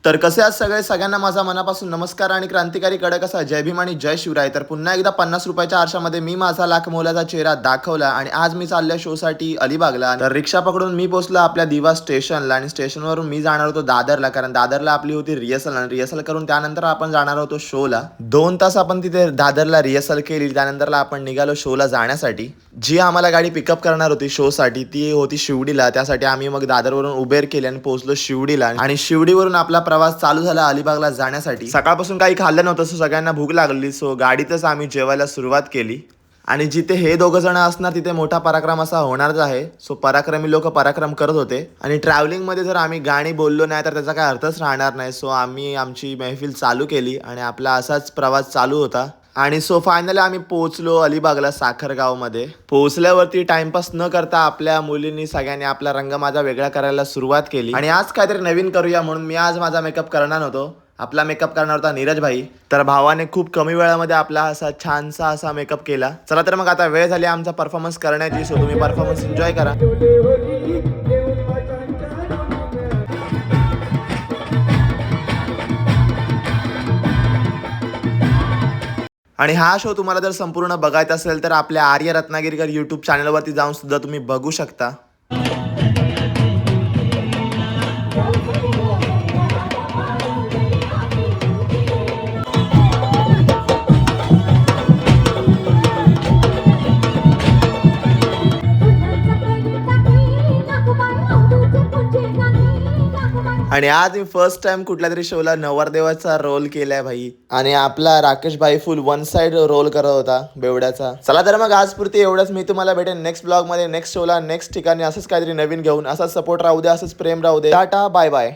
तर कसे आज सगळ्यांना माझा मनापासून नमस्कार आणि क्रांतिकारी कडक असा जय भीम आणि जय शिवराय. तर पुन्हा एकदा 50 रुपयाच्या आरशामध्ये मी माझा लाख मोलाचा चेहरा दाखवला आणि आज मी चालल्या शो साठी अलिबागला. तर रिक्षा पकडून मी पोहोचलो आपल्या दिवा स्टेशनला आणि स्टेशनवरून मी जाणार होतो दादरला, कारण दादरला आपली होती रिहर्सल आणि रिहर्सल करून त्यानंतर आपण जाणार होतो शोला. 2 तास आपण तिथे दादरला रिहर्सल केली, त्यानंतरला आपण निघालो शोला जाण्यासाठी. जी आम्हाला गाडी पिकअप करणार होती शो साठी ती होती शिवडीला. त्यासाठी आम्ही मग दादरवरून उबेर केली आणि पोहोचलो शिवडीला आणि शिवडीवरून आपला प्रवास चालू झाला अलिबागला जाण्यासाठी. सकाळपासून काही खाल्लं नव्हतं, सो सगळ्यांना भूक लागली, सो गाडीतच आम्ही जेवायला सुरुवात केली. आणि जिथे हे 2 जण असणार तिथे मोठा पराक्रम असा होणारच आहे. सो पराक्रमी लोक पराक्रम करत होते आणि ट्रॅव्हलिंगमध्ये जर आम्ही गाणी बोललो नाही तर त्याचा काय अर्थच राहणार नाही. सो आम्ही आमची महफिल चालू केली आणि आपला असाच प्रवास चालू होता. आणि सो फायनली आम्ही पोहोचलो अलिबागला साखरगावमध्ये. पोहोचल्यावरती टाइमपास न करता आपल्या मुलींनी सगळ्यांनी आपला रंग माझा वेगळा करायला सुरुवात केली आणि आज काहीतरी नवीन करूया म्हणून मी आज माझा मेकअप करणार होतो. आपला मेकअप करणार होता नीरज भाई. तर भावाने खूप कमी वेळामध्ये आपला असा छानसा असा मेकअप केला. चला तर मग आता वेळ झाली आमचा परफॉर्मन्स करण्याची. सो तुम्ही परफॉर्मन्स एन्जॉय करा. आणि हा शो तुम्हाला जर संपूर्ण बघायचा असेल तर आपल्या आर्य रत्नागिरीकर यूट्यूब चॅनलवरती जाऊन सुद्धा तुम्ही बघू शकता. आणि आज मी फर्स्ट टाइम कुठल्या तरी शोला नवरदेवाचा रोल केलाय भाई. आणि आपला राकेश भाई फुल वन साइड रोल करत होता बेवड्याचा. चला तर मग आज पुरती एवढंच. मी तुम्हाला भेटेन नेक्स्ट ब्लॉग मध्ये, नेक्स्ट शोला, नेक्स्ट ठिकाणी असंच काहीतरी नवीन घेऊन. असाच सपोर्ट राहू दे, असंच प्रेम राहू दे. Tata bye bye.